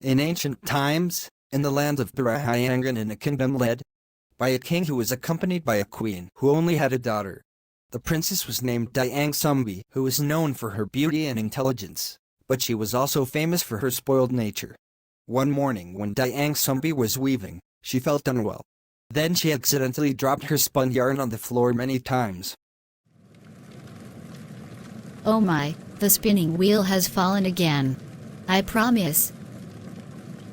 In ancient times, in the land of Sangkuriang in a kingdom led by a king who was accompanied by a queen who only had a daughter. The princess was named Dayang Sumbi, who was known for her beauty and intelligence, but she was also famous for her spoiled nature. One morning when Dayang Sumbi was weaving, she felt unwell. Then she accidentally dropped her spun yarn on the floor many times. Oh my, the spinning wheel has fallen again. I promise.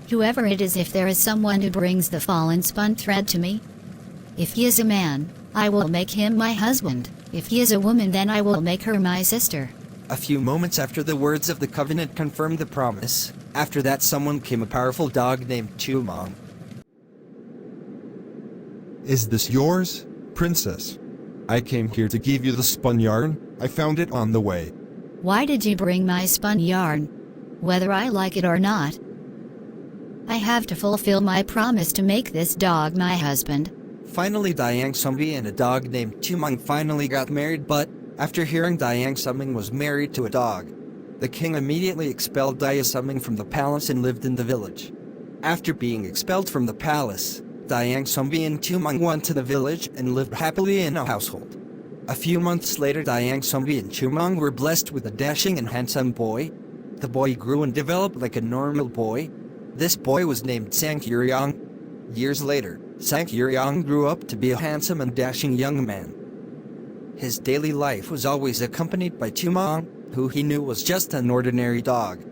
Whoever it is, if there is someone who brings the fallen spun thread to me. If he is a man, I will make him my husband. If he is a woman, then I will make her my sister. A few moments after the words of the covenant confirmed the promise, after that someone came, a powerful dog named Chumang. Is this yours, princess? I came here to give you the spun yarn. I found it on the way. Why did you bring my spun yarn? Whether I like it or not, I have to fulfill my promise to make this dog my husband. Finally, Dayang Sumbi and a dog named Chumang finally got married, but after hearing Dayang Suming was married to a dog, the king immediately expelled Dayang Suming from the palace and lived in the village. After being expelled from the palace, Dayang Sumbi and Chumang went to the village and lived happily in a household. A few months later, Dayang Sumbi and Chumang were blessed with a dashing and handsome boy. The boy grew and developed like a normal boy. This boy was named Sangkuriang. Years later, Sangkuriang grew up to be a handsome and dashing young man. His daily life was always accompanied by Chumang, who he knew was just an ordinary dog,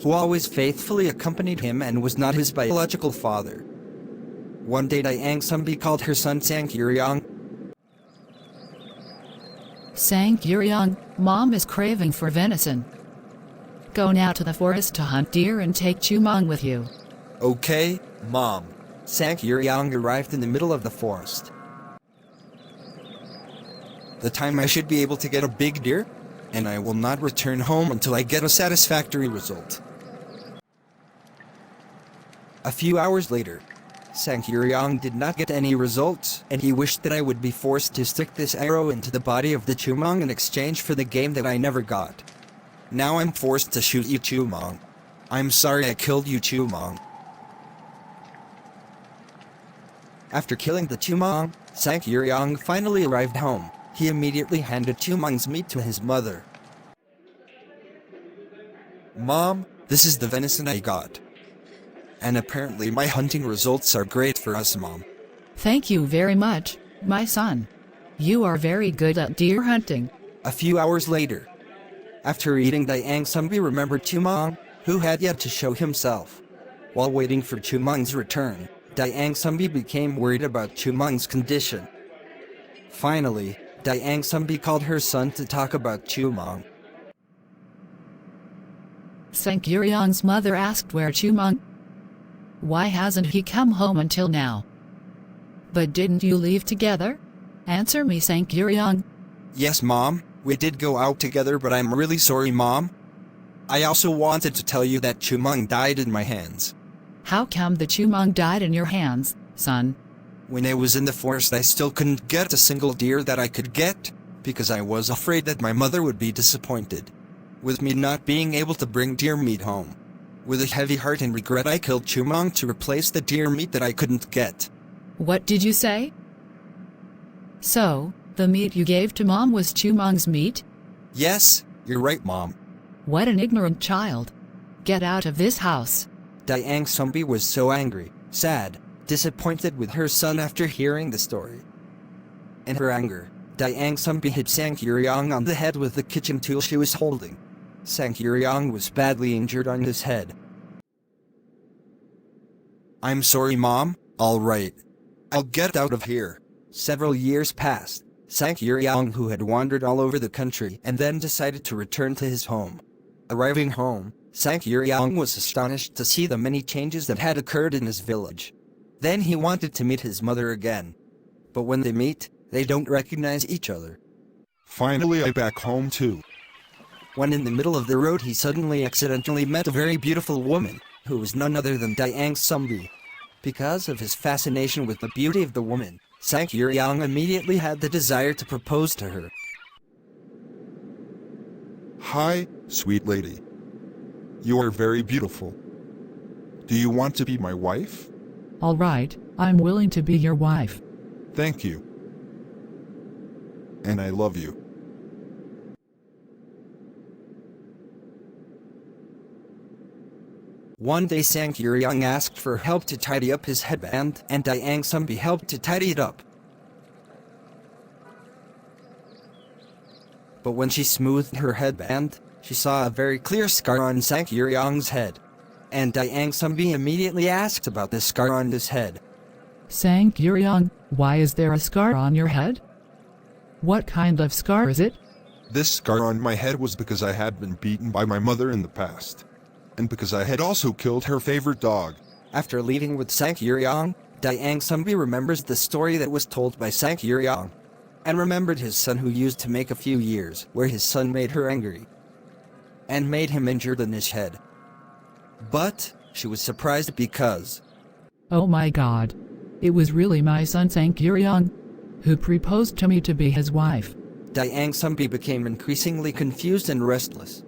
who always faithfully accompanied him and was not his biological father. One day, Dayang Sumbi called her son Sangkuriang. Sangkuriang, Mom is craving for venison. Go now to the forest to hunt deer and take Chumang with you. Okay, Mom. Sangkuriang arrived in the middle of the forest. The time I should be able to get a big deer, and I will not return home until I get a satisfactory result. A few hours later, Sangkuriang did not get any results, and he wished that I would be forced to stick this arrow into the body of the Chumang in exchange for the game that I never got. Now I'm forced to shoot you, Chumang. I'm sorry I killed you, Chumang. After killing the Chumang, Sangkuriang finally arrived home. He immediately handed Chumang's meat to his mother. Mom, this is the venison I got. And apparently my hunting results are great for us, Mom. Thank you very much, my son. You are very good at deer hunting. A few hours later, after eating, Dayang Sumbi remembered Chumang, who had yet to show himself. While waiting for Chumang's return, Dayang Sumbi became worried about Chumang's condition. Finally, Dayang Sumbi called her son to talk about Chumang. Sangkuriang's mother asked where Chumang. Why hasn't he come home until now? But didn't you leave together? Answer me, Sangkuriang. Yes, Mom, we did go out together, but I'm really sorry, Mom. I also wanted to tell you that Chumang died in my hands. How come the Chumang died in your hands, son? When I was in the forest, I still couldn't get a single deer that I could get, because I was afraid that my mother would be disappointed with me not being able to bring deer meat home. With a heavy heart and regret, I killed Chumang to replace the deer meat that I couldn't get. What did you say? So, the meat you gave to Mom was Chumang's meat? Yes, you're right, Mom. What an ignorant child. Get out of this house. Dayang Sumbi was so angry, sad, disappointed with her son after hearing the story. In her anger, Dayang Sumbi hit Sangkuriang on the head with the kitchen tool she was holding. Sangkuriang was badly injured on his head. I'm sorry, Mom. All right. I'll get out of here. Several years passed. Sangkuriang, who had wandered all over the country and then decided to return to his home. Arriving home, Sangkuriang was astonished to see the many changes that had occurred in his village. Then he wanted to meet his mother again. But when they meet, they don't recognize each other. Finally, I'm back home too. When in the middle of the road, he suddenly accidentally met a very beautiful woman, who was none other than Dayang Sumbi. Because of his fascination with the beauty of the woman, Sangkuriang immediately had the desire to propose to her. Hi, sweet lady. You are very beautiful. Do you want to be my wife? All right, I'm willing to be your wife. Thank you. And I love you. One day Sangkuriang asked for help to tidy up his headband, and Dayang Sumbi helped to tidy it up. But when she smoothed her headband, she saw a very clear scar on Sangkuriang's head. And Dayang Sumbi immediately asked about the scar on his head. Sangkuriang, why is there a scar on your head? What kind of scar is it? This scar on my head was because I had been beaten by my mother in the past. And because I had also killed her favorite dog. After leaving with Sangkuriang, Dayang Sumbi remembers the story that was told by Sangkuriang, and remembered his son who used to make a few years, where his son made her angry, and made him injured in his head. But she was surprised because, Oh my God. It was really my son Sangkuriang who proposed to me to be his wife. Dayang Sumbi became increasingly confused and restless.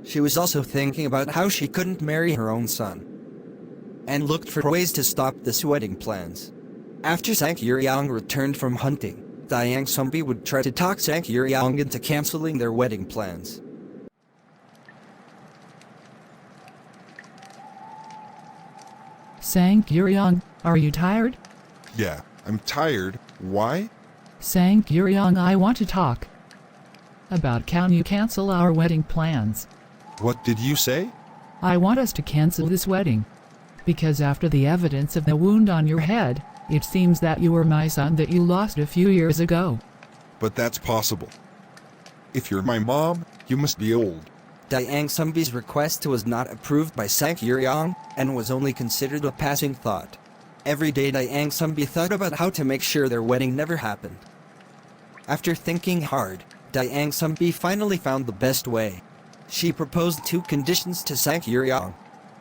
She was also thinking about how she couldn't marry her own son, and looked for ways to stop this wedding plans. After Sangkuriang returned from hunting, Dayang Sumbi would try to talk Sangkuriang into canceling their wedding plans. Sangkuriang, are you tired? Yeah, I'm tired. Why? Sangkuriang, I want to talk about can you cancel our wedding plans? What did you say? I want us to cancel this wedding. Because after the evidence of the wound on your head, it seems that you were my son that you lost a few years ago. But that's possible. If you're my mom, you must be old. Dayang Sumbi's request was not approved by Sangkuriang, and was only considered a passing thought. Every day Dayang Sumbi thought about how to make sure their wedding never happened. After thinking hard, Dayang Sumbi finally found the best way. She proposed 2 conditions to Sangkuriang.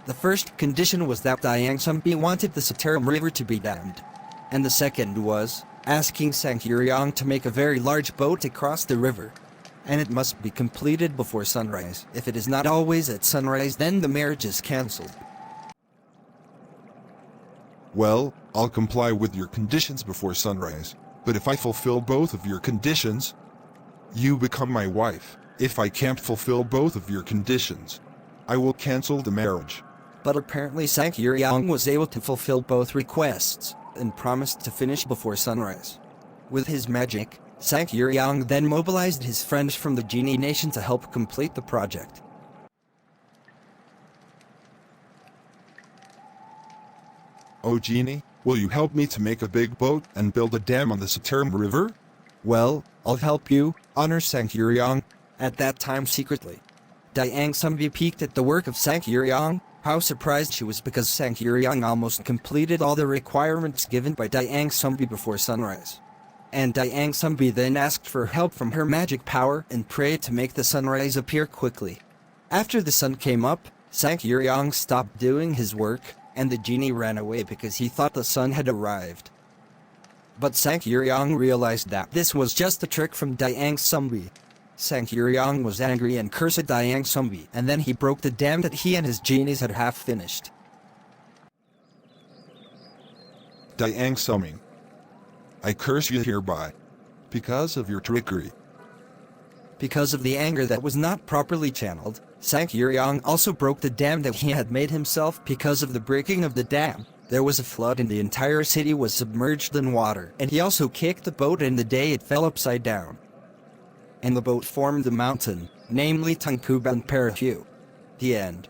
The first condition was that Dayang Sumbi wanted the Sangkuriang River to be dammed. And the second was asking Sangkuriang to make a very large boat to cross the river. And it must be completed before sunrise. If it is not always at sunrise, then the marriage is cancelled. Well, I'll comply with your conditions before sunrise. But if I fulfill both of your conditions, you become my wife. If I can't fulfill both of your conditions, I will cancel the marriage. But apparently Sangkuriang was able to fulfill both requests, and promised to finish before sunrise. With his magic, Sangkuriang then mobilized his friends from the Genie Nation to help complete the project. Oh Genie, will you help me to make a big boat and build a dam on the Sangkuriang River? Well, I'll help you, honor Sangkuriang. At that time secretly, Dayang Sumbi peeked at the work of Sangkuriang. How surprised she was because Sangkuriang almost completed all the requirements given by Dayang Sumbi before sunrise. And Dayang Sumbi then asked for help from her magic power and prayed to make the sunrise appear quickly. After the sun came up, Sangkuriang stopped doing his work, and the genie ran away because he thought the sun had arrived. But Sangkuriang realized that this was just a trick from Dayang Sumbi. Sangkuriang was angry and cursed Dayang Sumbi, and then he broke the dam that he and his genies had half finished. Dayang Sumbi, I curse you hereby, because of your trickery. Because of the anger that was not properly channeled, Sangkuriang also broke the dam that he had made himself. Because of the breaking of the dam, there was a flood and the entire city was submerged in water, and he also kicked the boat and the day it fell upside down. And the boat formed a mountain, namely Tungkuban Parahu. The end.